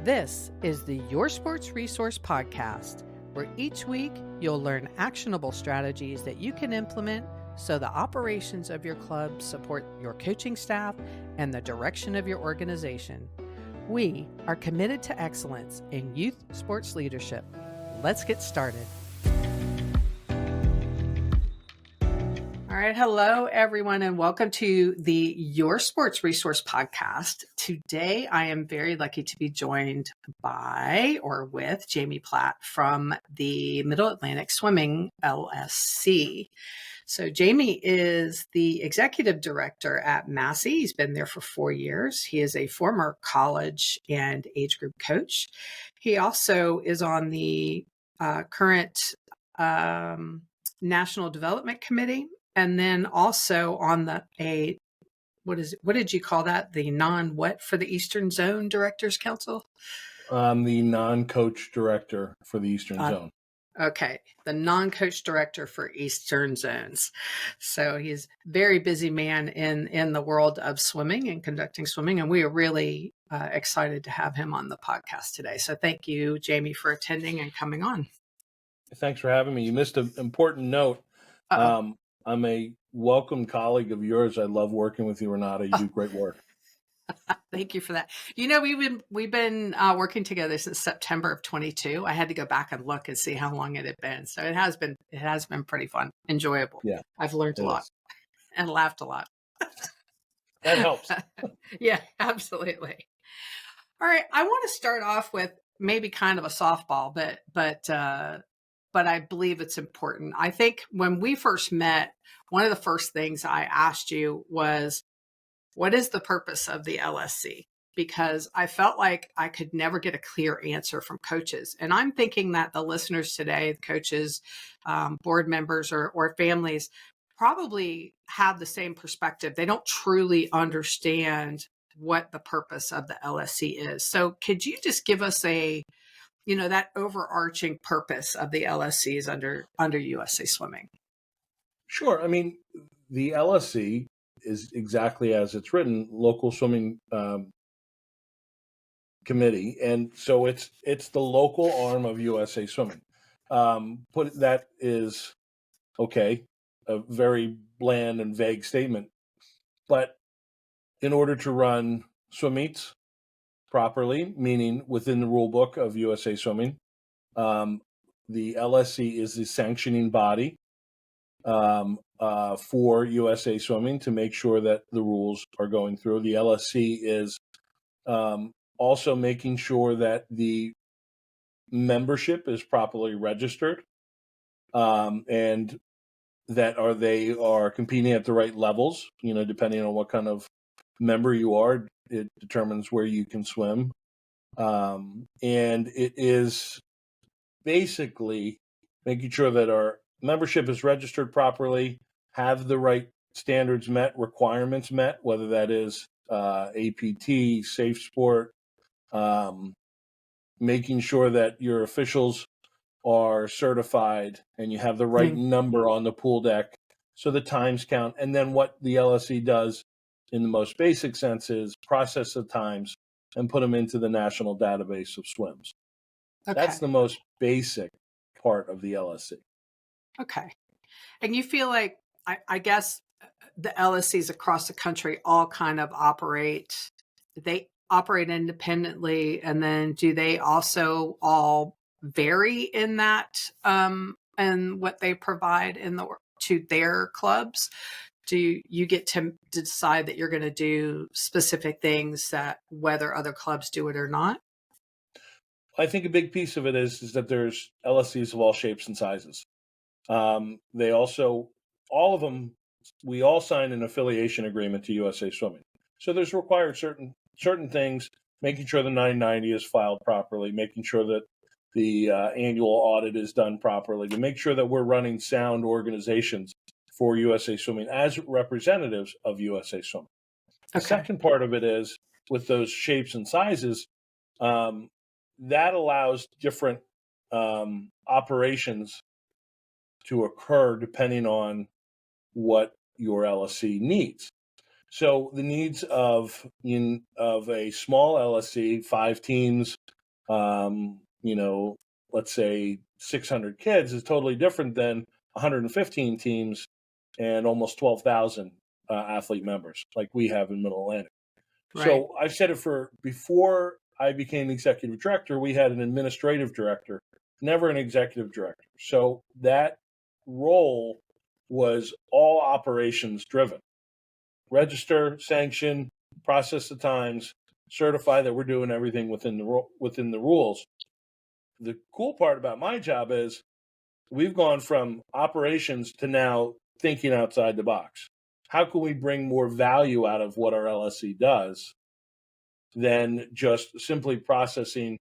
This is the Your Sports Resource Podcast, where each week you'll learn actionable strategies that you can implement so the operations of your club support your coaching staff and the direction of your organization. We are committed to excellence in youth sports leadership. Let's get started. All right. Hello, everyone, and welcome to the Your Sports Resource Podcast. Today, I am very lucky to be joined by or with Jamie Platt from the Middle Atlantic Swimming LSC. So Jamie is the executive director at Massey. He's been there for 4 years. He is a former college and age group coach. He also is on the current National Development Committee, and then also on what did you call that? The what for the Eastern Zone Directors Council? The non-coach director for the Eastern Zone. Okay, the non-coach director for Eastern Zones. So he's a very busy man in the world of swimming and conducting swimming, and we are really excited to have him on the podcast today. So thank you, Jamie, for attending and coming on. Thanks for having me. You missed an important note. I'm a welcome colleague of yours. I love working with you, Renata. You do great work. Thank you for that. You know, we've been working together since September of 22. I had to go back and look and see how long it had been. So it has been pretty fun, enjoyable. Yeah, I've learned a lot and laughed a lot. That helps. Yeah, absolutely. All right, I want to start off with maybe kind of a softball, but I believe it's important. I think when we first met, one of the first things I asked you was, what is the purpose of the LSC? Because I felt like I could never get a clear answer from coaches. And I'm thinking that the listeners today, coaches, board members, or families probably have the same perspective. They don't truly understand what the purpose of the LSC is. So could you just give us that overarching purpose of the LSCs under USA Swimming? Sure. I mean, the LSC is exactly as it's written, local swimming committee, and so it's the local arm of USA Swimming. That is okay, a very bland and vague statement, but in order to run swim meets properly, meaning within the rule book of USA Swimming, the LSC is the sanctioning body for USA Swimming to make sure that the rules are going through. The LSC is also making sure that the membership is properly registered and that they are competing at the right levels. Depending on what kind of member you are, it determines where you can swim. And it is basically making sure that our membership is registered properly, have the right standards met, requirements met, whether that is APT, Safe Sport, making sure that your officials are certified and you have the right number on the pool deck so the times count. And then what the LSC does in the most basic sense is process the times and put them into the national database of swims. Okay. That's the most basic part of the LSC. Okay. And you feel like, I guess, the LSCs across the country all kind of operate independently, and then do they also all vary in that and what they provide to their clubs? Do you get to decide that you're going to do specific things that whether other clubs do it or not? I think a big piece of it is that there's LSCs of all shapes and sizes. They also, all of them, we all sign an affiliation agreement to USA Swimming. So there's required certain things, making sure the 990 is filed properly, making sure that the annual audit is done properly, to make sure that we're running sound organizations for USA Swimming as representatives of USA Swimming. The second part of it is, with those shapes and sizes, that allows different operations to occur depending on what your LSC needs. So the needs of a small LSC, 5 teams, you know, let's say 600 kids is totally different than 115 teams and almost 12,000 athlete members like we have in Middle Atlantic. Right. So I've said it for before I became executive director, we had an administrative director, never an executive director. So that role was all operations driven. Register, sanction, process the times, certify that we're doing everything within the rules. The cool part about my job is we've gone from operations to now thinking outside the box. How can we bring more value out of what our LSC does than just simply processing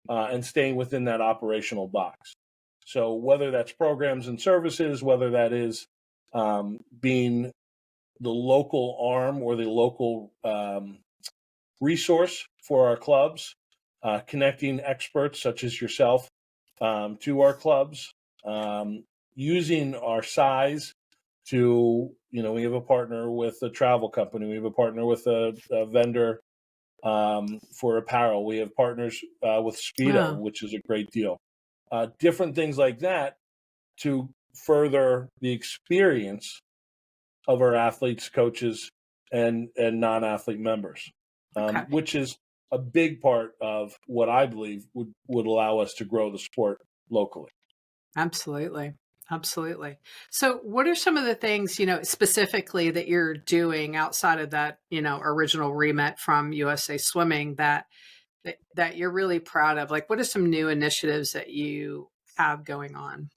and staying within that operational box? So whether that's programs and services, whether that is being the local arm or the local resource for our clubs, connecting experts such as yourself to our clubs, using our size to, we have a partner with a travel company, we have a partner with a vendor for apparel, we have partners with Speedo, Oh, which is a great deal. Different things like that to further the experience of our athletes, coaches, and non-athlete members, okay. which is a big part of what I believe would allow us to grow the sport locally. Absolutely. Absolutely. So what are some of the things, specifically that you're doing outside of that, original remit from USA Swimming that you're really proud of? Like, what are some new initiatives that you have going on?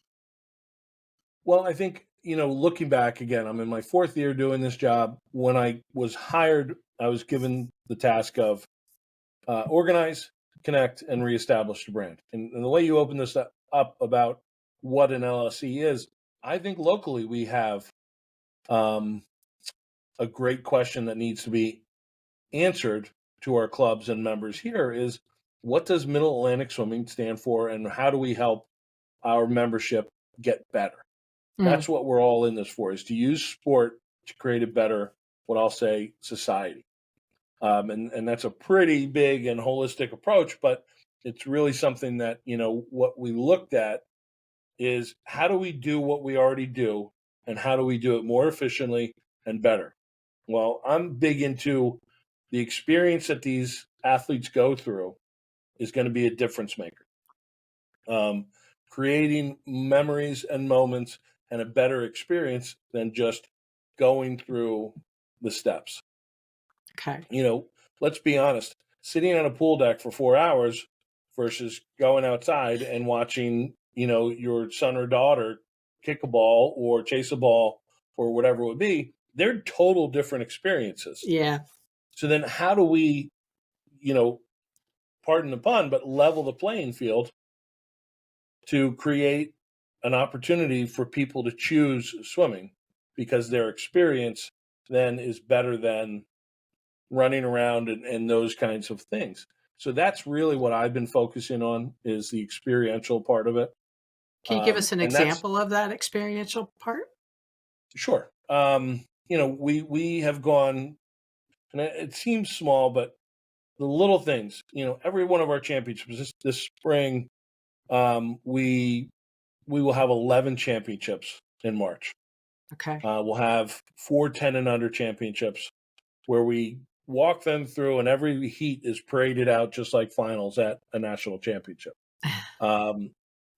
Well, I think, looking back again, I'm in my fourth year doing this job. When I was hired, I was given the task of organize, connect, and reestablish the brand. And the way you open this up about what an LLC is, I think locally we have um, a great question that needs to be answered to our clubs and members here is what does Middle Atlantic Swimming stand for, and how do we help our membership get better? Mm, That's what we're all in this for, is to use sport to create a better, what I'll say, society. And that's a pretty big and holistic approach, but it's really something that, what we looked at is how do we do what we already do and how do we do it more efficiently and better? Well, I'm big into the experience that these athletes go through is going to be a difference maker. Um, Creating memories and moments and a better experience than just going through the steps. okay. You know, let's be honest, sitting on a pool deck for 4 hours versus going outside and watching, your son or daughter kick a ball or chase a ball or whatever it would be, they're total different experiences. Yeah. So then how do we, you know, pardon the pun, but level the playing field to create an opportunity for people to choose swimming because their experience then is better than running around and those kinds of things. So that's really what I've been focusing on is the experiential part of it. Can you give us an And that's example of that experiential part? sure. We have gone, and it seems small, but the little things, every one of our championships this spring, we will have 11 championships in March. Okay. We'll have 4 10 and under championships where we walk them through, and every heat is paraded out just like finals at a national championship. Um,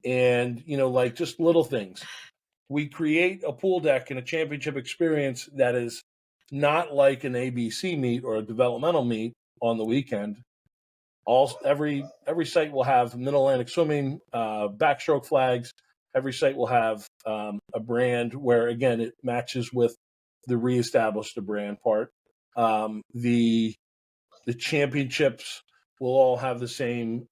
and like just little things. We create a pool deck and a championship experience that is not like an ABC meet or a developmental meet on the weekend. Every site will have Middle Atlantic Swimming backstroke flags. Every site will have a brand where again it matches with the reestablish the brand part. The championships will all have the same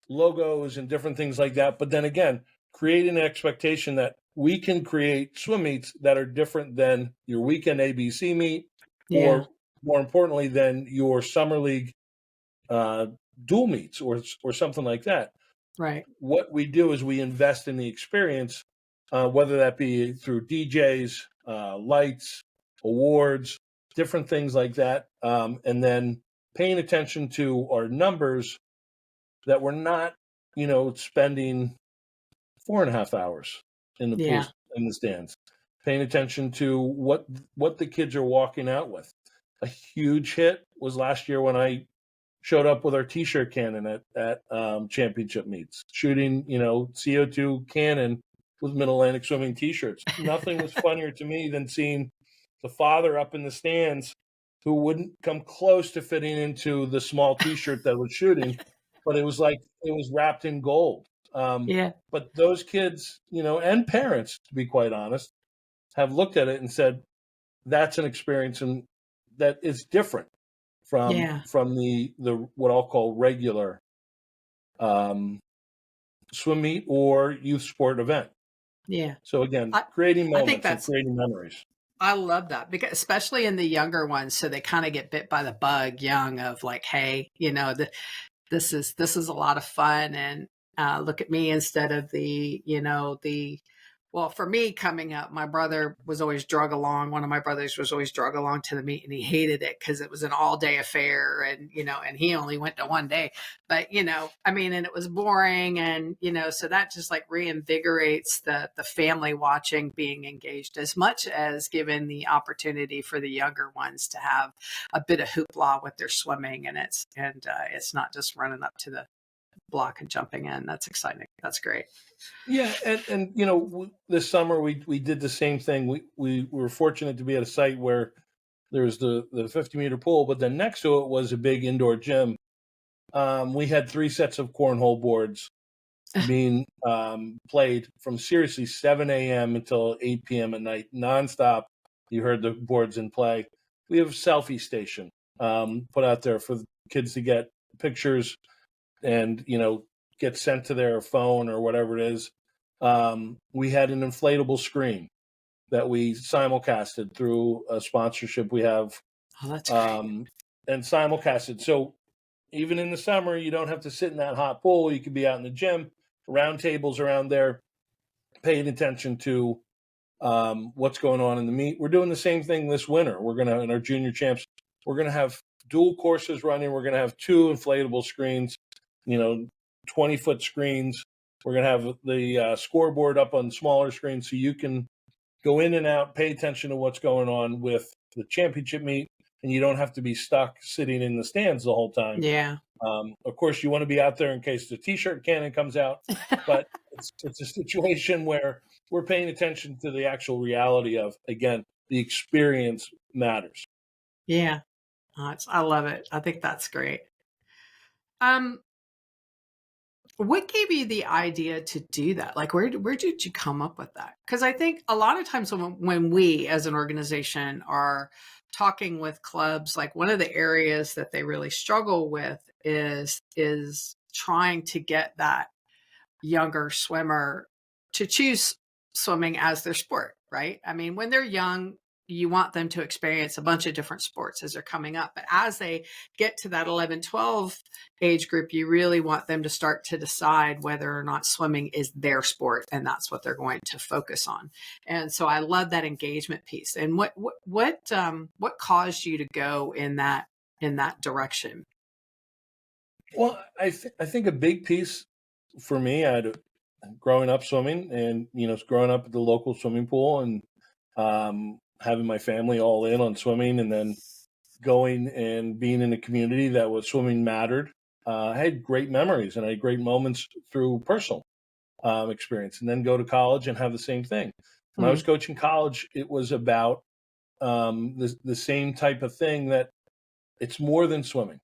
logos and different things like that. But then again, creating an expectation that we can create swim meets that are different than your weekend ABC meet, Yeah. or more importantly, than your summer league uh, dual meets or something like that. Right. What we do is we invest in the experience, whether that be through DJs, lights, awards, different things like that, and then paying attention to our numbers, that we're not, spending 4.5 hours in the Yeah. pools, in the stands, paying attention to what the kids are walking out with. A huge hit was last year when I showed up with our T-shirt cannon at championship meets, shooting CO2 cannon with Mid Atlantic Swimming T-shirts. Nothing was funnier to me than seeing the father up in the stands who wouldn't come close to fitting into the small T-shirt that was shooting, but it was like it was wrapped in gold. Um, Yeah. but those kids, and parents, to be quite honest, have looked at it and said that's an experience and that is different from Yeah. the what I'll call regular um, swim meet or youth sport event. Yeah. So again, I creating I think moments and that's creating memories. I love that because especially in the younger ones, so they kind of get bit by the bug young of like, hey, this is a lot of fun and look at me instead of the well, for me coming up, my brother was always drug along. One of my brothers was always drug along to the meet and he hated it because it was an all day affair and and he only went to one day. But I mean, and it was boring and so that just like reinvigorates the family watching, being engaged as much as giving the opportunity for the younger ones to have a bit of hoopla with their swimming and it's not just running up to the block and jumping in. That's exciting. That's great. Yeah, and this summer we did the same thing. We were fortunate to be at a site where there was the 50-meter pool, but then next to it was a big indoor gym. We had 3 sets of cornhole boards being played from seriously 7 a.m. until 8 p.m. at night, nonstop. You heard the boards in play. We have a selfie station put out there for kids to get pictures and get sent to their phone or whatever it is. We had an inflatable screen that we simulcasted through a sponsorship we have, Oh, that's great. and simulcasted. So even in the summer, you don't have to sit in that hot pool. You could be out in the gym, round tables around there, paying attention to what's going on in the meet. We're doing the same thing this winter. We're going to, in our junior champs, we're going to have dual courses running. We're going to have 2 inflatable screens, 20-foot screens. We're going to have the scoreboard up on smaller screens so you can go in and out, pay attention to what's going on with the championship meet, and you don't have to be stuck sitting in the stands the whole time. Yeah. Of course, you want to be out there in case the T-shirt cannon comes out, but it's a situation where we're paying attention to the actual reality of, again, the experience matters. Yeah. I love it. I think that's great. Um, what gave you the idea to do that? Like, where did you come up with that? Because I think a lot of times when we as an organization are talking with clubs, like one of the areas that they really struggle with is trying to get that younger swimmer to choose swimming as their sport, right? I mean, when they're young, you want them to experience a bunch of different sports as they're coming up. But as they get to that 11, 12 age group, you really want them to start to decide whether or not swimming is their sport and that's what they're going to focus on. And so I love that engagement piece. And what caused you to go in that direction? Well, I think a big piece for me, I had growing up swimming and growing up at the local swimming pool and having my family all in on swimming, and then going and being in a community that was swimming mattered. I had great memories and I had great moments through personal experience, and then go to college and have the same thing. When I was Mm, coaching college, it was about the same type of thing, that it's more than swimming.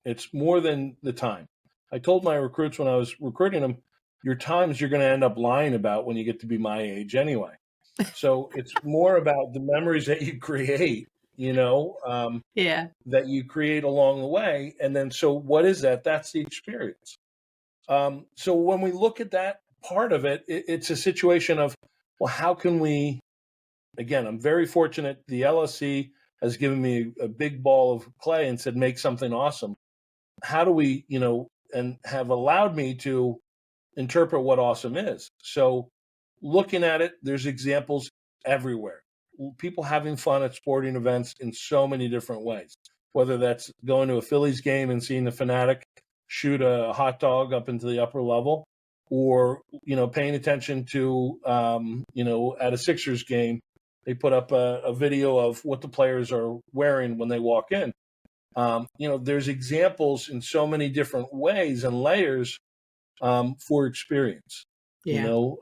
It's more than the time. I told my recruits when I was recruiting them, your times you're going to end up lying about when you get to be my age anyway. So it's more about the memories that you create, yeah. that you create along the way. And then, so what is that? That's the experience. So when we look at that part of it, it's a situation of, well, how can we, again, I'm very fortunate. The LSC has given me a big ball of clay and said, make something awesome. How do we, and have allowed me to interpret what awesome is. So looking at it, there's examples everywhere. People having fun at sporting events in so many different ways. whether that's going to a Phillies game and seeing the Fanatic shoot a hot dog up into the upper level, or paying attention to at a Sixers game, they put up a video of what the players are wearing when they walk in. There's examples in so many different ways and layers for experience. Yeah.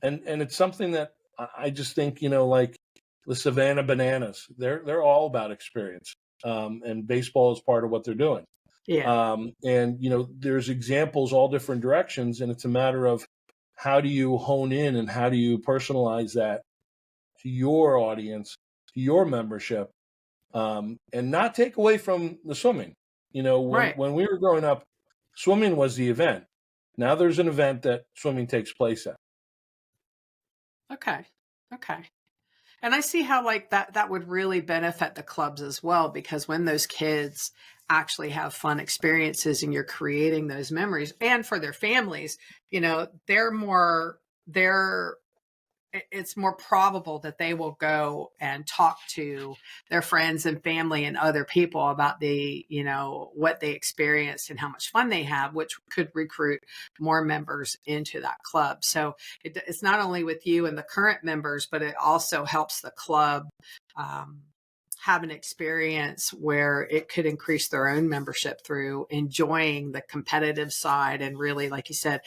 And it's something that I just think, like the Savannah Bananas, they're all about experience, and baseball is part of what they're doing. Yeah. And there's examples all different directions, and it's a matter of how do you hone in and how do you personalize that to your audience, to your membership, and not take away from the swimming. Right. When we were growing up, swimming was the event. Now there's an event that swimming takes place at. Okay. Okay. And I see how like that would really benefit the clubs as well, because when those kids actually have fun experiences and you're creating those memories, and for their families, it's more probable that they will go and talk to their friends and family and other people about what they experienced and how much fun they have, which could recruit more members into that club. So it's not only with you and the current members, but it also helps the club have an experience where it could increase their own membership through enjoying the competitive side. And really, like you said,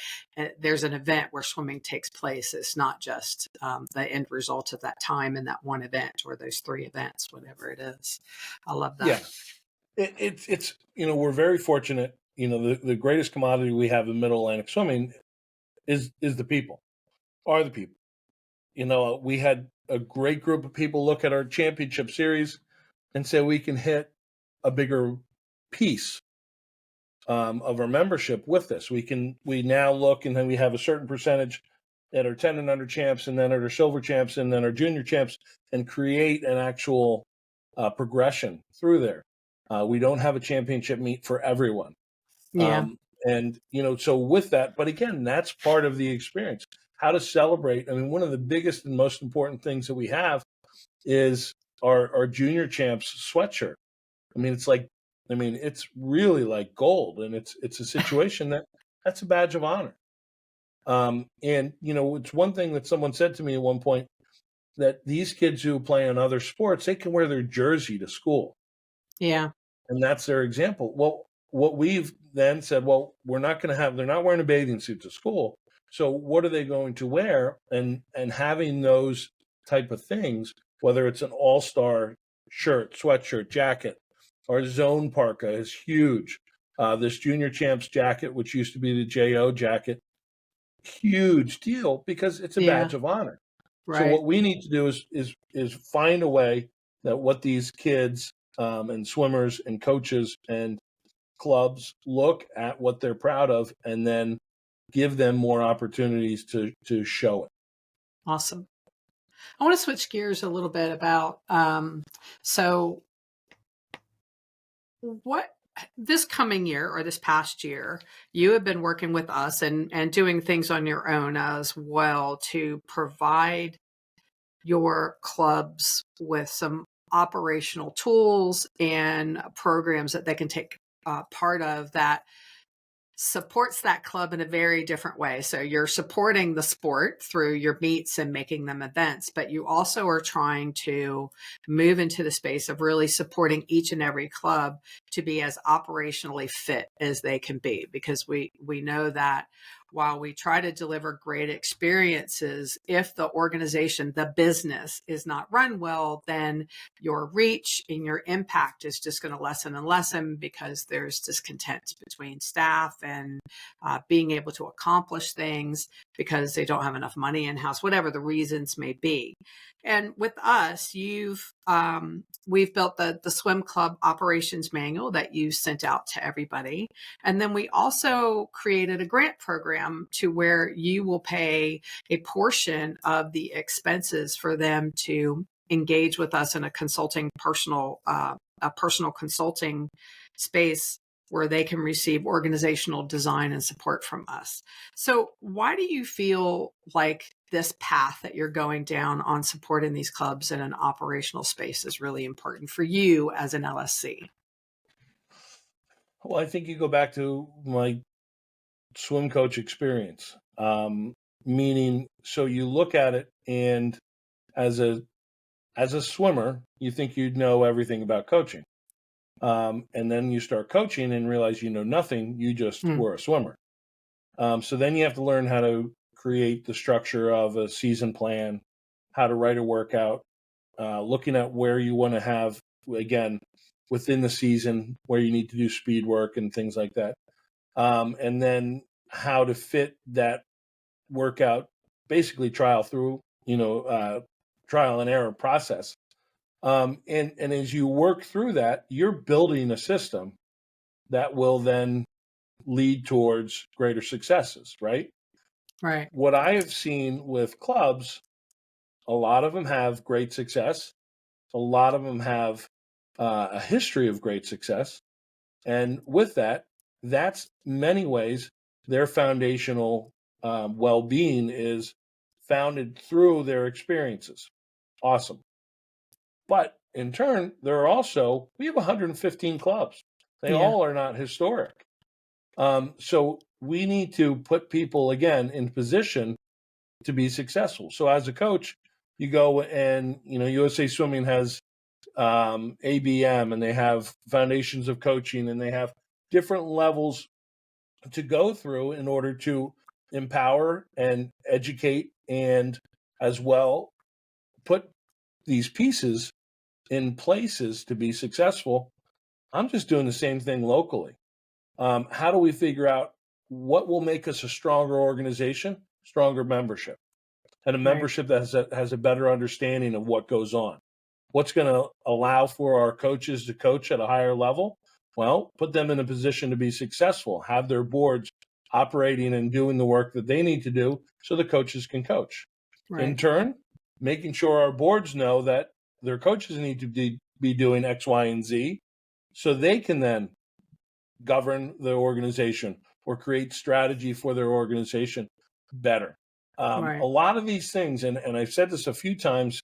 there's an event where swimming takes place. It's not just the end result of that time in that one event or those 3 events, whatever it is. I love that. Yeah, it's we're very fortunate. The greatest commodity we have in Middle Atlantic swimming is the people, are the people. We had a great group of people look at our championship series and say we can hit a bigger piece of our membership with this. We now look, and then we have a certain percentage that are 10 and under champs, and then our silver champs, and then our junior champs, and create an actual progression through there. We don't have a championship meet for everyone. Yeah. And, so with that, but again, that's part of the experience. How to celebrate. I mean, one of the biggest and most important things that we have is our junior champs sweatshirt. I mean, it's really like gold, and it's a situation that's a badge of honor. And it's one thing that someone said to me at one point, that these kids who play on other sports, they can wear their jersey to school. Yeah. And that's their example. Well, what we've then said, well, they're not wearing a bathing suit to school. So what are they going to wear? And having those type of things, whether it's an all-star shirt, sweatshirt, jacket, our zone parka is huge. This junior champs jacket, which used to be the JO jacket, huge deal because it's a badge of honor. So Right. what we need to do is find a way that what these kids and swimmers and coaches and clubs look at what they're proud of, and then give them more opportunities to show it. Awesome. I want to switch gears a little bit about so what this coming year or this past year, you have been working with us and doing things on your own as well to provide your clubs with some operational tools and programs that they can take part of that supports that club in a very different way. So you're supporting the sport through your meets and making them events, but you also are trying to move into the space of really supporting each and every club to be as operationally fit as they can be, because we know that while we try to deliver great experiences, if the organization, the business is not run well, then your reach and your impact is just going to lessen and lessen, because there's discontent between staff and being able to accomplish things because they don't have enough money in house, whatever the reasons may be. And with us, we've built the swim club operations manual that you sent out to everybody. And then we also created a grant program to where you will pay a portion of the expenses for them to engage with us in a personal consulting space where they can receive organizational design and support from us. So why do you feel like this path that you're going down on supporting these clubs in an operational space is really important for you as an LSC? Well, I think you go back to my swim coach experience, meaning, so you look at it, and as a swimmer, you think you'd know everything about coaching. And then you start coaching and realize you know nothing. You just Mm, were a swimmer. So then you have to learn how to create the structure of a season plan, how to write a workout, looking at where you want to have, again, within the season, where you need to do speed work and things like that. And then how to fit that workout, basically trial and error process. And as you work through that, you're building a system that will then lead towards greater successes, right? right. What I have seen with clubs, a lot of them have great success. A lot of them have a history of great success. And with that, that's many ways their foundational well-being is founded through their experiences. Awesome. But in turn, we have 115 clubs. They Yeah. all are not historic. So we need to put people, again, in position to be successful. So as a coach, you go and, USA Swimming has ABM, and they have foundations of coaching, and they have different levels to go through in order to empower and educate, and as well put these pieces in places to be successful. I'm just doing the same thing locally. How do we figure out what will make us a stronger organization, stronger membership, and a Right. membership that has a better understanding of what goes on? What's going to allow for our coaches to coach at a higher level? Well, put them in a position to be successful, have their boards operating and doing the work that they need to do so the coaches can coach. In Right. turn, making sure our boards know that their coaches need to be doing X, Y, and Z so they can then govern the organization or create strategy for their organization better. A Right. lot of these things, and I've said this a few times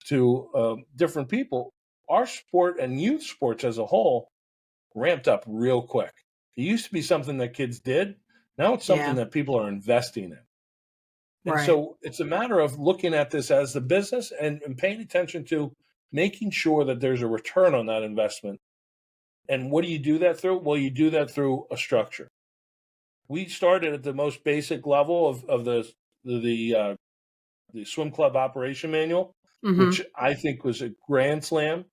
to different people, our sport and youth sports as a whole ramped up real quick. It used to be something that kids did. Now it's something Yeah. that people are investing in. And Right. so it's a matter of looking at this as the business, and paying attention to making sure that there's a return on that investment. And what do you do that through? Well, you do that through a structure. We started at the most basic level of the swim club operation manual, Hmm. which I think was a grand slam.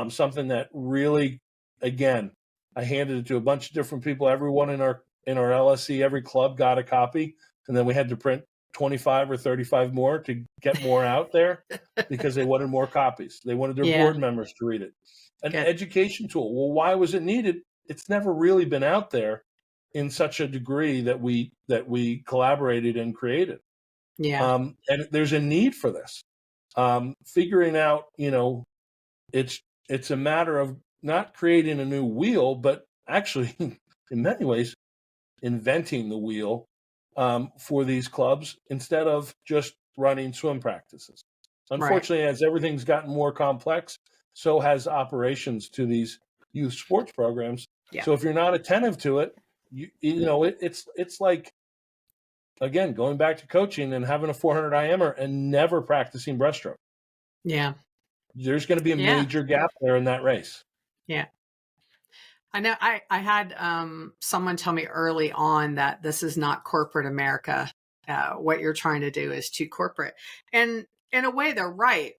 Something that really, again, I handed it to a bunch of different people. Everyone in our LSC, every club got a copy, and then we had to print 25 or 35 more to get more out there because they wanted more copies. They wanted their Yeah. board members to read it. An Good. education tool. Well, why was it needed? It's never really been out there in such a degree that we collaborated and created. Yeah. And there's a need for this. Figuring out, it's it's a matter of not creating a new wheel, but actually, in many ways, inventing the wheel for these clubs instead of just running swim practices. Right. Unfortunately, as everything's gotten more complex, so has operations to these youth sports programs. Yeah. So if you're not attentive to it, it's like, again, going back to coaching and having a 400 IMer and never practicing breaststroke. Yeah. There's going to be a Yeah. major gap there in that race. Yeah. I know I had someone tell me early on that this is not corporate America. What you're trying to do is too corporate. And in a way, they're right,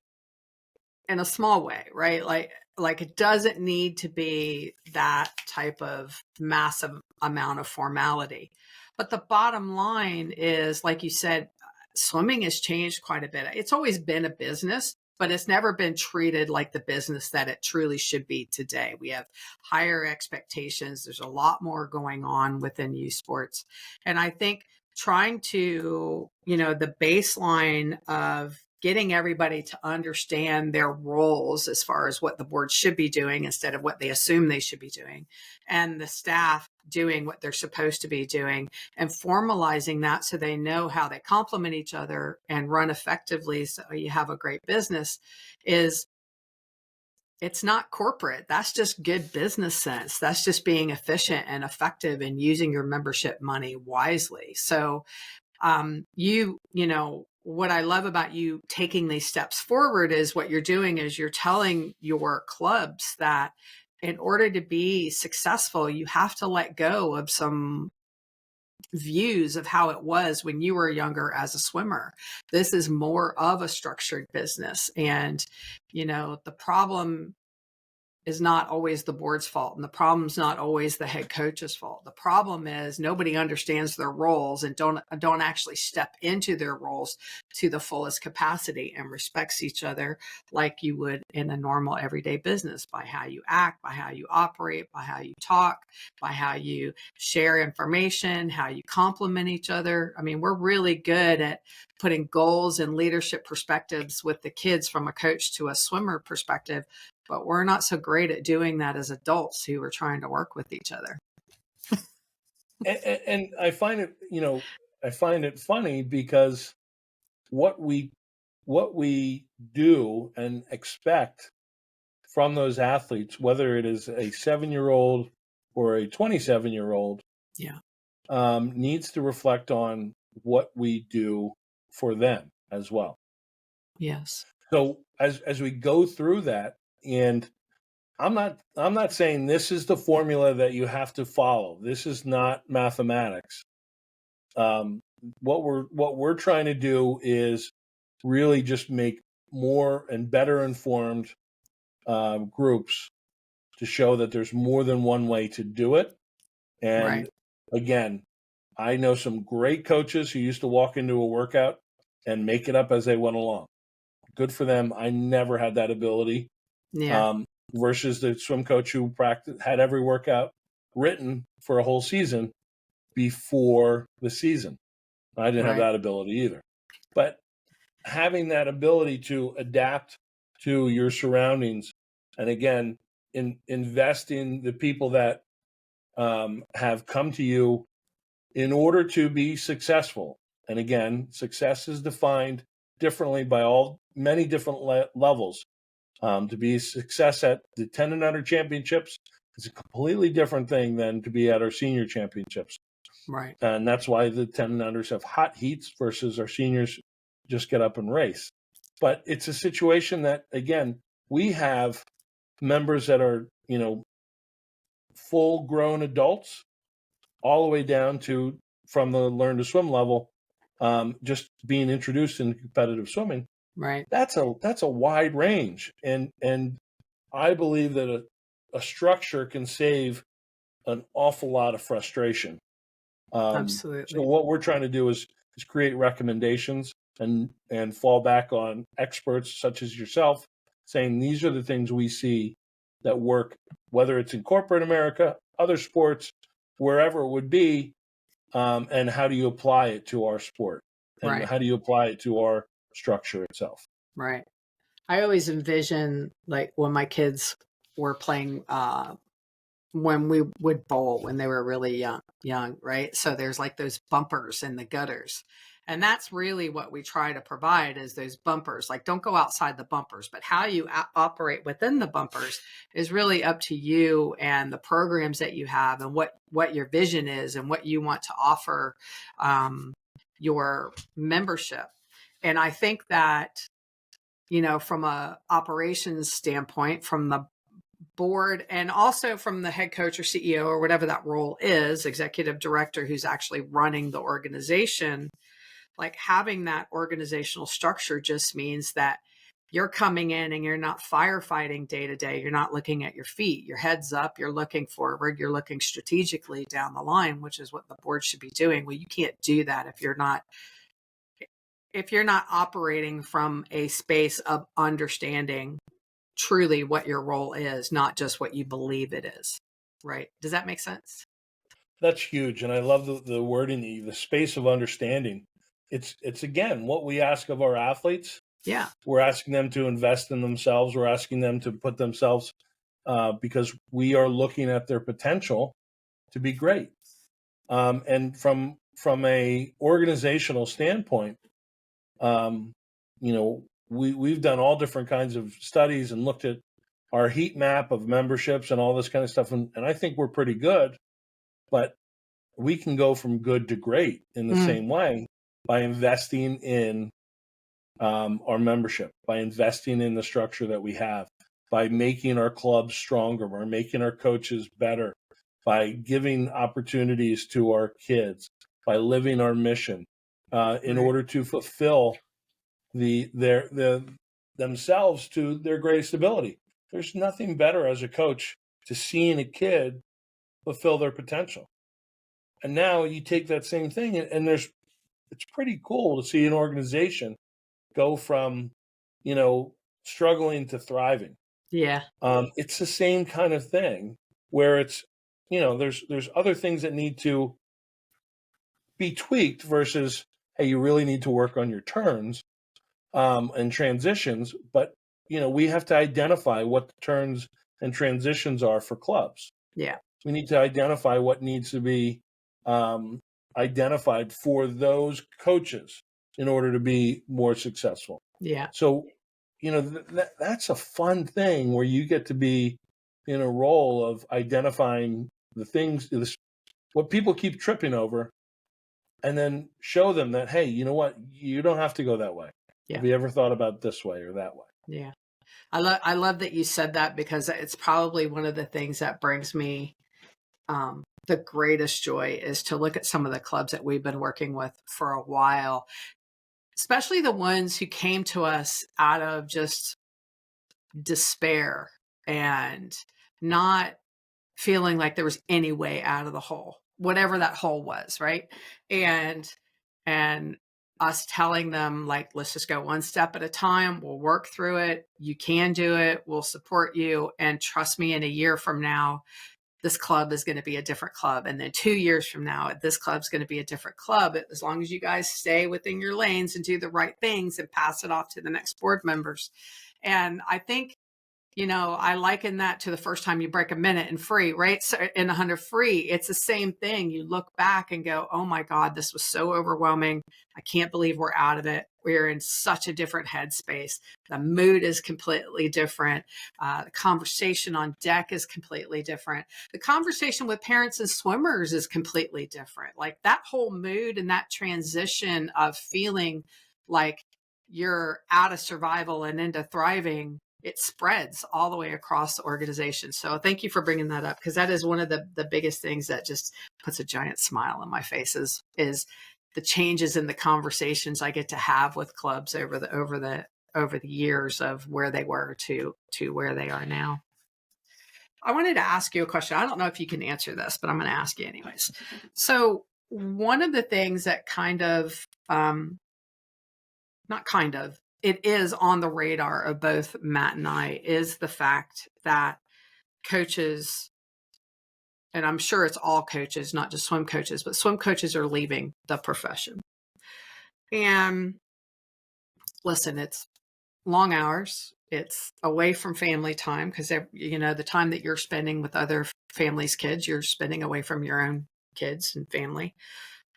in a small way, right? Like it doesn't need to be that type of massive amount of formality. But the bottom line is, like you said, swimming has changed quite a bit. It's always been a business, but it's never been treated like the business that it truly should be today. We have higher expectations. There's a lot more going on within youth sports. And I think trying to, the baseline of getting everybody to understand their roles as far as what the board should be doing instead of what they assume they should be doing, and the staff doing what they're supposed to be doing, and formalizing that so they know how they complement each other and run effectively so you have a great business. Is It's not corporate. That's just good business sense. That's just being efficient and effective and using your membership money wisely. So what I love about you taking these steps forward is what you're doing is you're telling your clubs that in order to be successful, you have to let go of some views of how it was when you were younger as a swimmer. This is more of a structured business. And, the problem is not always the board's fault, and the problem's not always the head coach's fault. The problem is nobody understands their roles and don't actually step into their roles to the fullest capacity and respects each other like you would in a normal everyday business, by how you act, by how you operate, by how you talk, by how you share information, how you complement each other. I mean, we're really good at putting goals and leadership perspectives with the kids from a coach to a swimmer perspective, but we're not so great at doing that as adults who are trying to work with each other. And I find it funny because what we do and expect from those athletes, whether it is a 7-year-old or a 27-year-old, Yeah. needs to reflect on what we do for them as well. Yes. So as we go through that, and I'm not saying this is the formula that you have to follow. This is not mathematics. What we're trying to do is really just make more and better informed groups to show that there's more than one way to do it. And Right. again, I know some great coaches who used to walk into a workout and make it up as they went along. Good for them. I never had that ability. Yeah. Versus the swim coach who had every workout written for a whole season before the season. I didn't have Right. that ability either. But having that ability to adapt to your surroundings, and again, invest in the people that have come to you in order to be successful. And again, success is defined differently by many different levels. To be a success at the 10 and under championships is a completely different thing than to be at our senior championships. Right. And that's why the 10 and unders have hot heats versus our seniors just get up and race. But it's a situation that, again, we have members that are, full grown adults all the way down to from the learn to swim level, just being introduced in competitive swimming. Right. That's a wide range. And I believe that a structure can save an awful lot of frustration. So Absolutely. what we're trying to do is create recommendations and fall back on experts such as yourself, saying these are the things we see that work, whether it's in corporate America, other sports, wherever it would be, and how do you apply it to our sport, and Right. how do you apply it to our structure itself. Right. I always envision, like, when my kids were playing when we would bowl when they were really young, right? So there's like those bumpers in the gutters. And that's really what we try to provide, is those bumpers. Like, don't go outside the bumpers, but how you operate within the bumpers is really up to you and the programs that you have, and what your vision is and what you want to offer your membership. And I think that, from a operations standpoint, from the board, and also from the head coach or CEO or whatever that role is, executive director who's actually running the organization, like, having that organizational structure just means that you're coming in and you're not firefighting day to day. You're not looking at your feet, your head's up, you're looking forward, you're looking strategically down the line, which is what the board should be doing. Well, you can't do that if you're not operating from a space of understanding truly what your role is, not just what you believe it is. Right? Does that make sense? That's huge, and I love the wording, the space of understanding. It's again what we ask of our athletes Yeah. We're asking them to invest in themselves. We're asking them to put themselves because we are looking at their potential to be great. And from a organizational standpoint, um, we've done all different kinds of studies and looked at our heat map of memberships and all this kind of stuff, and I think we're pretty good. But we can go from good to great in the Mm, same way by investing in our membership, by investing in the structure that we have, by making our clubs stronger, by making our coaches better, by giving opportunities to our kids, by living our mission in right. order to fulfill their themselves to their greatest ability. There's nothing better as a coach to seeing a kid fulfill their potential. And now you take that same thing and it's pretty cool to see an organization go from, you know, struggling to thriving. Yeah. It's the same kind of thing where it's, there's other things that need to be tweaked versus, hey, you really need to work on your turns and transitions. But we have to identify what the turns and transitions are for clubs. Yeah. We need to identify what needs to be um, identified for those coaches in order to be more successful. Yeah. So, that's a fun thing where you get to be in a role of identifying the things, what people keep tripping over, and then show them that, hey, you know what? You don't have to go that way. Yeah. Have you ever thought about this way or that way? Yeah. I love that you said that because it's probably one of the things that brings me the greatest joy is to look at some of the clubs that we've been working with for a while, especially the ones who came to us out of just despair and not feeling like there was any way out of the hole, whatever that hole was, right? And us telling them like, let's just go one step at a time. We'll work through it. You can do it. We'll support you. And trust me, in a year from now, this club is going to be a different club. And then 2 years from now, this club's going to be a different club. As long as you guys stay within your lanes and do the right things and pass it off to the next board members. And I think, I liken that to the first time you break a minute in free, right? So in 100 free, it's the same thing. You look back and go, oh my God, this was so overwhelming. I can't believe we're out of it. We're in such a different headspace. The mood is completely different. The conversation on deck is completely different. The conversation with parents and swimmers is completely different. Like that whole mood and that transition of feeling like you're out of survival and into thriving, it spreads all the way across the organization. So thank you for bringing that up because that is one of the biggest things that just puts a giant smile on my face is the changes in the conversations I get to have with clubs over the years of where they were to where they are now. I wanted to ask you a question. I don't know if you can answer this, but I'm going to ask you anyways. So one of the things that not kind of, it is on the radar of both Matt and I is the fact that coaches, and I'm sure it's all coaches, not just swim coaches, but swim coaches are leaving the profession. And listen, it's long hours. It's away from family time because, the time that you're spending with other families' kids, you're spending away from your own kids and family.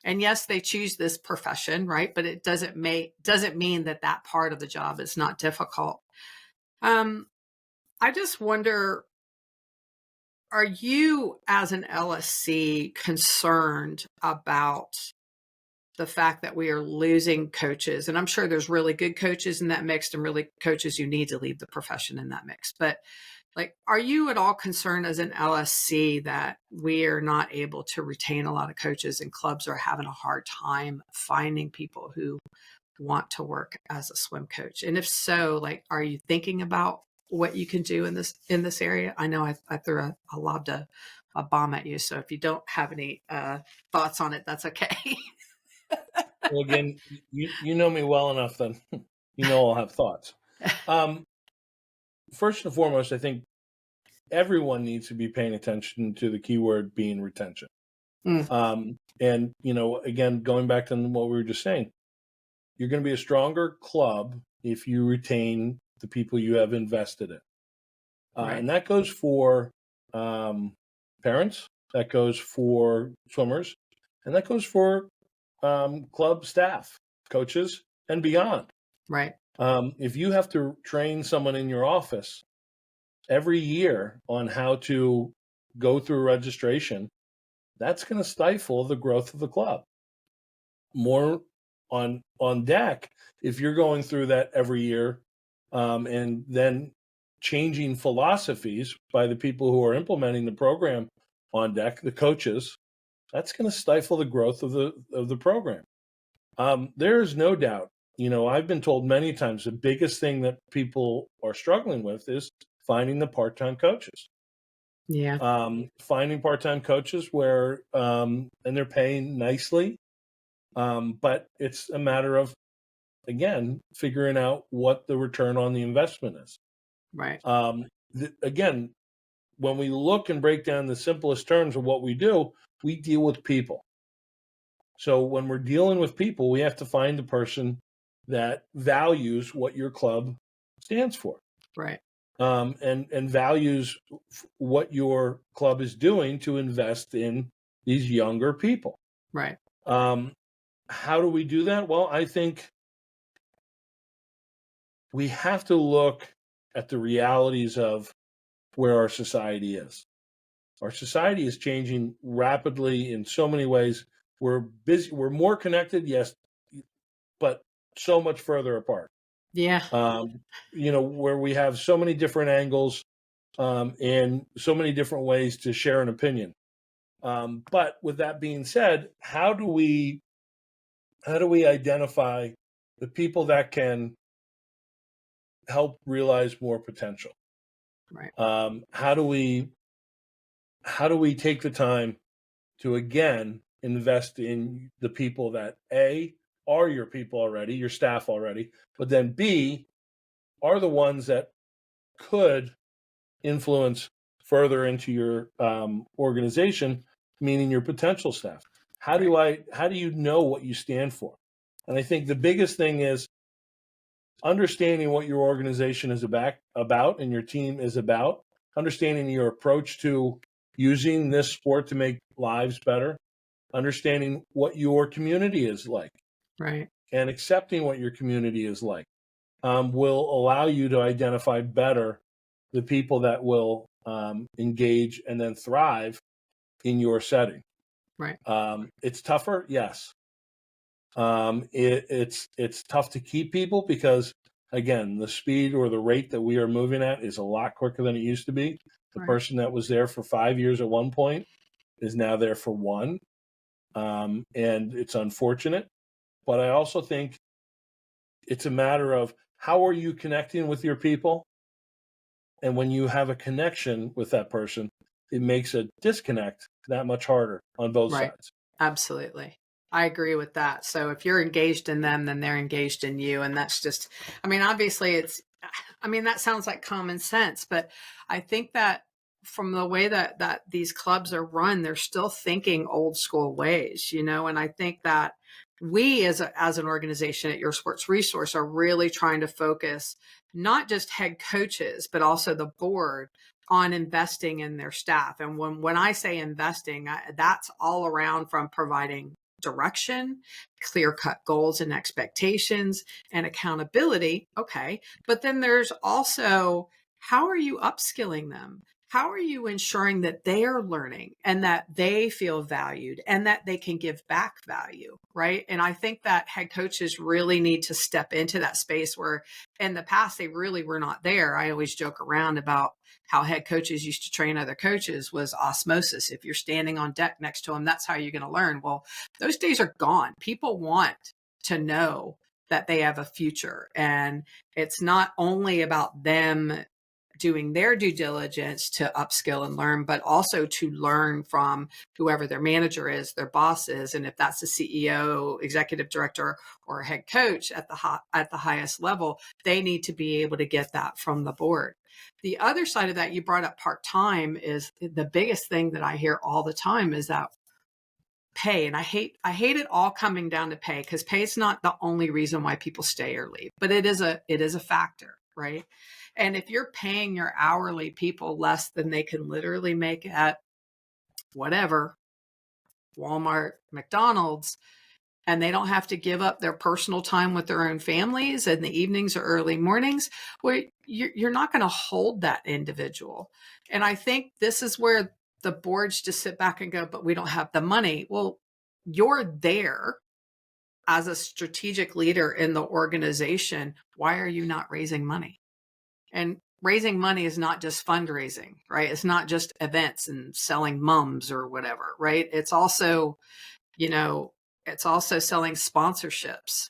And yes, they choose this profession, right? But it doesn't mean that part of the job is not difficult. Um, I just wonder, are you as an LSC concerned about the fact that we are losing coaches? And I'm sure there's really good coaches in that mix and really coaches who need to leave the profession in that mix. But like, are you at all concerned as an LSC that we are not able to retain a lot of coaches and clubs are having a hard time finding people who want to work as a swim coach? And if so, like, are you thinking about what you can do in this area? I know I threw I lobbed a bomb at you. So if you don't have any thoughts on it, that's okay. Well, again, you know me well enough that I'll have thoughts. First and foremost, I think everyone needs to be paying attention to the keyword being retention. Mm, And again, going back to what we were just saying, you're going to be a stronger club if you retain the people you have invested in. Right. And that goes for parents, that goes for swimmers, and that goes for club staff, coaches, and beyond. Right. If you have to train someone in your office every year on how to go through registration, that's going to stifle the growth of the club. More on deck, if you're going through that every year, and then changing philosophies by the people who are implementing the program on deck, the coaches, that's going to stifle the growth of the program. There is no doubt. I've been told many times the biggest thing that people are struggling with is finding the part-time coaches. Yeah. Finding part-time coaches where and they're paying nicely, but it's a matter of, again, figuring out what the return on the investment is. Right. Again, when we look and break down the simplest terms of what we do, we deal with people. So when we're dealing with people, we have to find a person that values what your club stands for. Right. And values what your club is doing to invest in these younger people. Right. How do we do that? Well, I think we have to look at the realities of where our society is. Our society is changing rapidly in so many ways. We're busy, we're more connected, yes, but so much further apart. Yeah. Where we have so many different angles, and so many different ways to share an opinion. But with that being said, how do we identify the people that can help realize more potential? Right. How do we take the time to, again, invest in the people that A, are your people already, your staff already, but then B, are the ones that could influence further into your organization, meaning your potential staff? How do you know what you stand for? And I think the biggest thing is understanding what your organization is about and your team is about, understanding your approach to using this sport to make lives better, understanding what your community is like, Right. and accepting what your community is like, will allow you to identify better the people that will engage and then thrive in your setting. Right. It's tougher, yes. It's tough to keep people because, again, the speed or the rate that we are moving at is a lot quicker than it used to be. The Right. person that was there for 5 years at one point is now there for one, and it's unfortunate. But I also think it's a matter of how are you connecting with your people, and when you have a connection with that person, it makes a disconnect that much harder on both Right. sides. Absolutely. I agree with that. So if you're engaged in them, then they're engaged in you. And that's just, obviously that sounds like common sense, but I think that from the way that these clubs are run, they're still thinking old school ways, and I think that we as an organization at Your Sports Resource are really trying to focus not just head coaches, but also the board on investing in their staff. And when I say investing, that's all around from providing direction, clear cut goals and expectations, and accountability. Okay. But then there's also, how are you upskilling them? How are you ensuring that they are learning and that they feel valued and that they can give back value? Right. And I think that head coaches really need to step into that space where in the past they really were not there. I always joke around about how head coaches used to train other coaches was osmosis. If you're standing on deck next to them, that's how you're going to learn. Well, those days are gone. People want to know that they have a future. And it's not only about them doing their due diligence to upskill and learn, but also to learn from whoever their manager is, their boss is. And if that's the CEO, executive director, or head coach at the highest level, they need to be able to get that from the board. The other side of that, you brought up part-time, is the biggest thing that I hear all the time is that pay. And I hate it all coming down to pay, because pay is not the only reason why people stay or leave, but it is a factor, right? And if you're paying your hourly people less than they can literally make at whatever, Walmart, McDonald's, and they don't have to give up their personal time with their own families in the evenings or early mornings, well, you're not going to hold that individual. And I think this is where the boards just sit back and go, but we don't have the money. Well, you're there as a strategic leader in the organization. Why are you not raising money? And raising money is not just fundraising, right? It's not just events and selling mums or whatever, right? It's also, it's also selling sponsorships,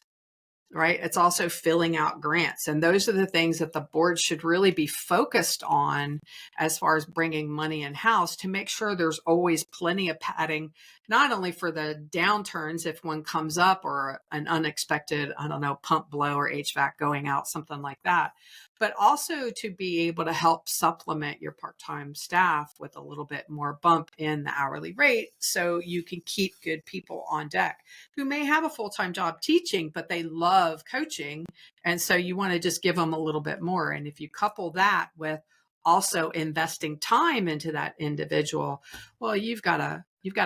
right? It's also filling out grants. And those are the things that the board should really be focused on as far as bringing money in house, to make sure there's always plenty of padding, not only for the downturns if one comes up, or an unexpected, I don't know, pump blow or HVAC going out, something like that, but also to be able to help supplement your part-time staff with a little bit more bump in the hourly rate, so you can keep good people on deck who may have a full-time job teaching, but they love coaching. And so you want to just give them a little bit more. And if you couple that with also investing time into that individual, well, you've got a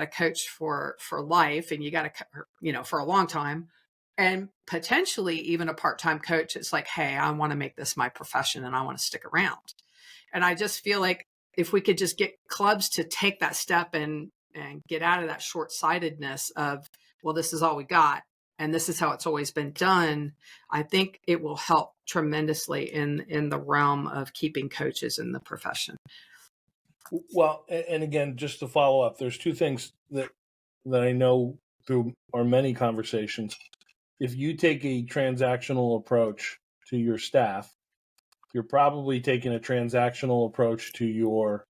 coach for life, and you got to, for a long time, and potentially even a part-time coach. It's like, hey, I want to make this my profession and I want to stick around. And I just feel like if we could just get clubs to take that step and get out of that short-sightedness of, well, this is all we got and this is how it's always been done, I think it will help tremendously in the realm of keeping coaches in the profession. Well, and again, just to follow up, there's two things that I know through our many conversations. If you take a transactional approach to your staff, you're probably taking a transactional approach to your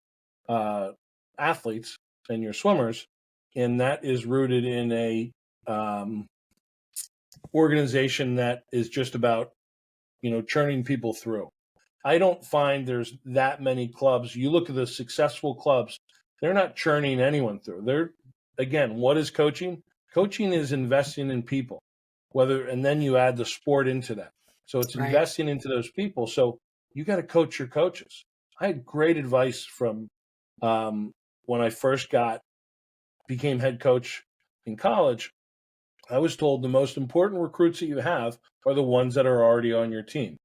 athletes and your swimmers, and that is rooted in a organization that is just about churning people through. I don't find there's that many clubs. You look at the successful clubs, they're not churning anyone through. They're, again, what is coaching? Coaching is investing in people, and then you add the sport into that. So it's Right. investing into those people. So you got to coach your coaches. I had great advice from when I first became head coach in college. I was told the most important recruits that you have are the ones that are already on your team.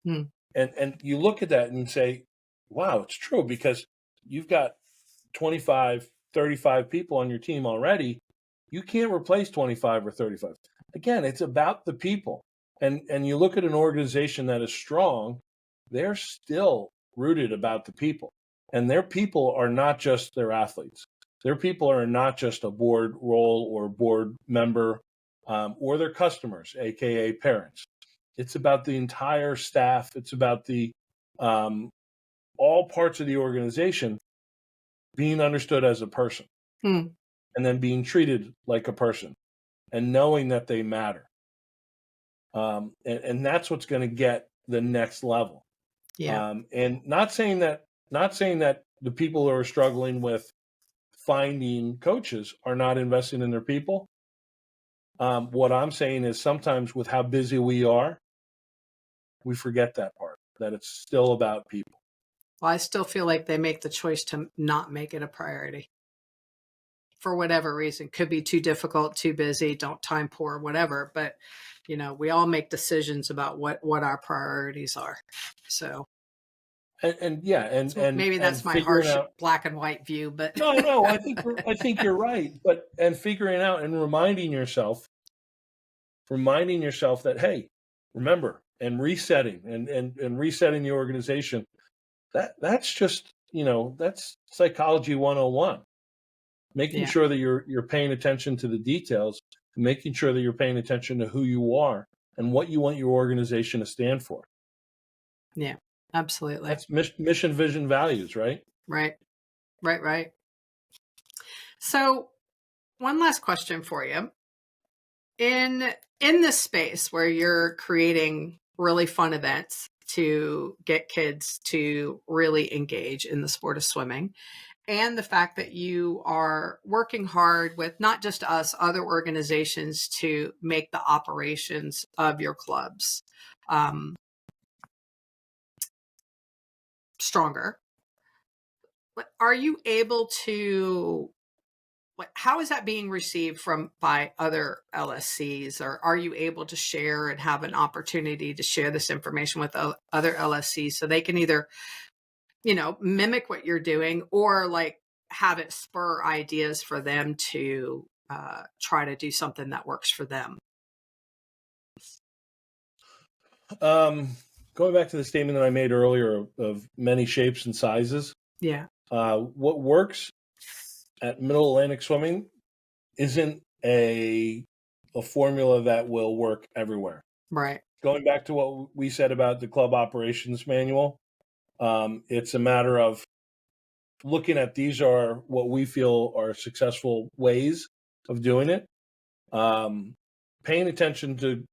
Hmm. And you look at that and say, wow, it's true, because you've got 25, 35 people on your team already. You can't replace 25 or 35. Again, it's about the people. And you look at an organization that is strong, they're still rooted about the people. And their people are not just their athletes. Their people are not just a board role or board member or their customers, AKA parents. It's about the entire staff. It's about the all parts of the organization being understood as a person, and then being treated like a person, and knowing that they matter. And that's what's going to get the next level. Yeah. And not saying that the people who are struggling with finding coaches are not investing in their people. What I'm saying is sometimes with how busy we are, we forget that part, that it's still about people. Well, I still feel like they make the choice to not make it a priority for whatever reason. Could be too difficult, too busy, don't time poor, whatever. But, we all make decisions about what our priorities are. So And maybe that's my figuring harsh out, black and white view, but no, I think you're right. And figuring out and reminding yourself that, hey, remember, and resetting and resetting the organization. That's just, that's psychology 101. Making yeah. sure that you're paying attention to the details, making sure that you're paying attention to who you are and what you want your organization to stand for. Yeah, absolutely. That's mission, vision, values, right? Right. So one last question for you. In this space where you're creating really fun events to get kids to really engage in the sport of swimming, and the fact that you are working hard with not just us, other organizations to make the operations of your clubs um, stronger. Are you able to, how is that being received by other LSCs, or are you able to share and have an opportunity to share this information with other LSCs so they can either, mimic what you're doing, or like have it spur ideas for them to try to do something that works for them? Going back to the statement that I made earlier of many shapes and sizes, Yeah. what works at Middle Atlantic Swimming isn't a formula that will work everywhere. Right. Going back to what we said about the club operations manual, it's a matter of looking at these are what we feel are successful ways of doing it. Paying attention to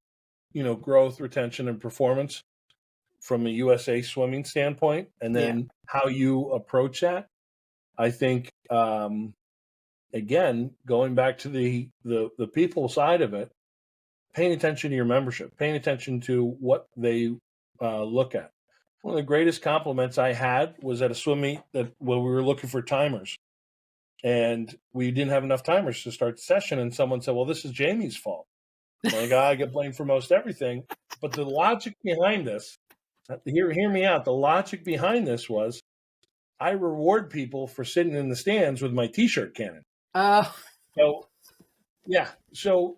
growth, retention, and performance from a USA swimming standpoint, and Yeah. then how you approach that. I think again, going back to the people side of it, paying attention to your membership, paying attention to what they look at. One of the greatest compliments I had was at a swim meet that when we were looking for timers, and we didn't have enough timers to start the session, and someone said, "Well, this is Jamie's fault." Like, I get blamed for most everything, but the logic behind this, hear me out. The logic behind this was, I reward people for sitting in the stands with my T-shirt cannon. Oh. So yeah, so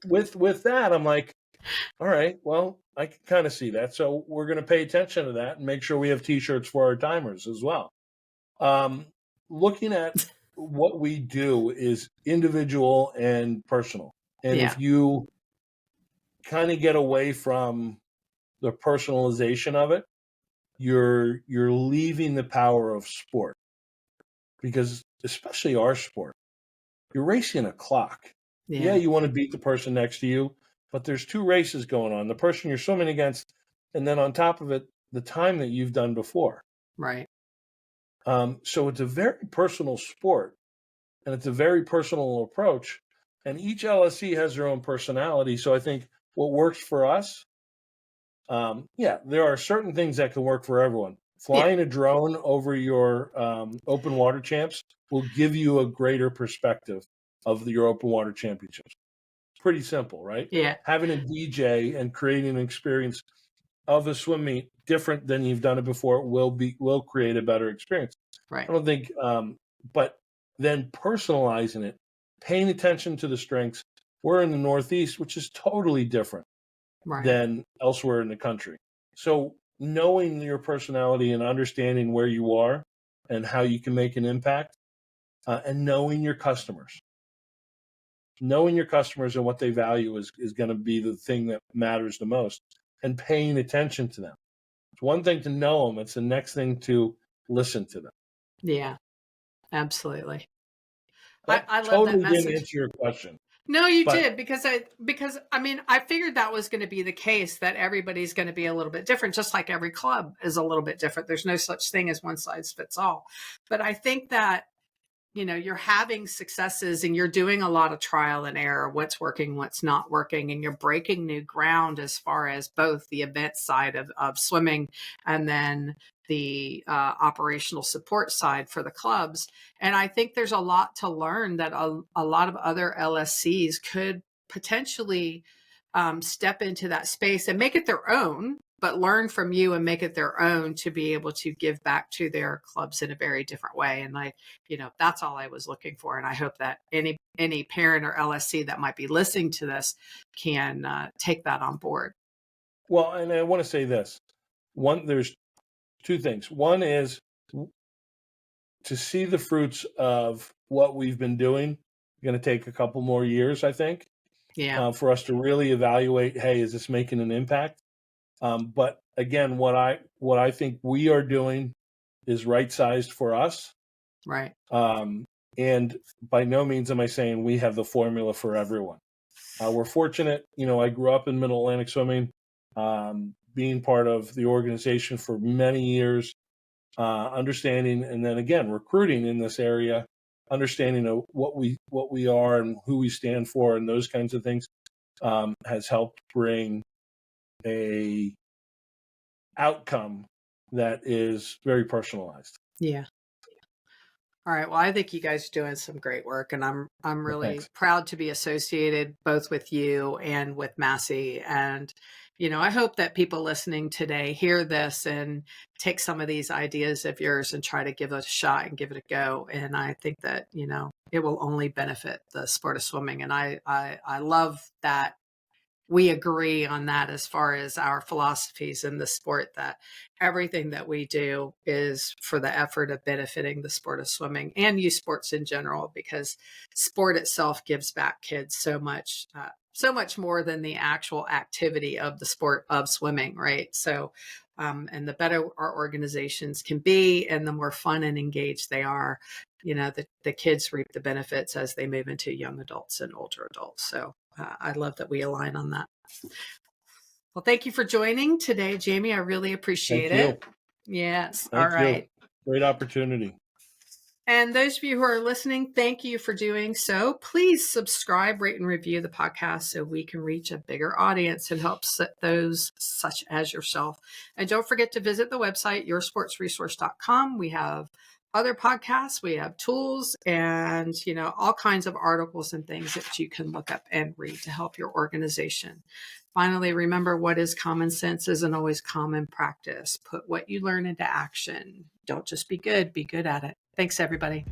with that, I'm like, all right, well, I can kind of see that. So we're going to pay attention to that and make sure we have T-shirts for our timers as well. Looking at what we do is individual and personal, and Yeah. if you kind of get away from the personalization of it, you're leaving the power of sport, because especially our sport, you're racing a clock. Yeah, Yeah. you want to beat the person next to you, but there's two races going on: the person you're swimming against, and then on top of it, the time that you've done before. Right. So it's a very personal sport, and it's a very personal approach. And each LSC has their own personality. So I think what works for us, yeah, there are certain things that can work for everyone. Yeah. Flying a drone over your open water champs will give you a greater perspective of your open water championships. Pretty simple, right? Yeah. Having a DJ and creating an experience of a swim meet different than you've done it before will create a better experience. Right. I don't think, but then personalizing it, paying attention to the strengths. We're in the Northeast, which is totally different Right. than elsewhere in the country. So knowing your personality and understanding where you are and how you can make an impact, and knowing your customers. Knowing your customers and what they value is going to be the thing that matters the most, and paying attention to them. It's one thing to know them. It's the next thing to listen to them. Yeah. Absolutely. That I love that totally didn't message. answer your question, No, you but did, because I mean, I figured that was going to be the case, that everybody's going to be a little bit different, just like every club is a little bit different. There's no such thing as one size fits all. But I think that, you're having successes and you're doing a lot of trial and error, what's working, what's not working, and you're breaking new ground as far as both the event side of swimming, and then the operational support side for the clubs. And I think there's a lot to learn that a lot of other LSCs could potentially step into that space and make it their own, but learn from you and make it their own to be able to give back to their clubs in a very different way. And that's all I was looking for. And I hope that any parent or LSC that might be listening to this can take that on board. well, and I want to say this. There's two things. One is to see the fruits of what we've been doing. Going to take a couple more years, I think, Yeah. for us to really evaluate. Hey, is this making an impact? But again, what I think we are doing is right sized for us. Right. And by no means am I saying we have the formula for everyone. We're fortunate. I grew up in Middle Atlantic Swimming, being part of the organization for many years. understanding, and then again, recruiting in this area, understanding of what we are and who we stand for and those kinds of things, has helped bring a outcome that is very personalized. Yeah. All right. Well, I think you guys are doing some great work, and I'm Well, really thanks. proud to be associated both with you and with Massey. And I hope that people listening today hear this and take some of these ideas of yours and try to give it a shot and give it a go. And I think that it will only benefit the sport of swimming. And I love that we agree on that as far as our philosophies in the sport, that everything that we do is for the effort of benefiting the sport of swimming and youth sports in general, because sport itself gives back kids so much more than the actual activity of the sport of swimming, right? So and the better our organizations can be and the more fun and engaged they are, the kids reap the benefits as they move into young adults and older adults. So I love that we align on that. Well, thank you for joining today, Jamie. I really appreciate Thank you. it. Yes. All Thank you. right. Great opportunity. And those of you who are listening, thank you for doing so. Please subscribe, rate, and review the podcast so we can reach a bigger audience and help those such as yourself. And don't forget to visit the website, yoursportsresource.com. We have other podcasts, we have tools, and all kinds of articles and things that you can look up and read to help your organization. Finally, remember, what is common sense isn't always common practice. Put what you learn into action. Don't just be good at it. Thanks, everybody.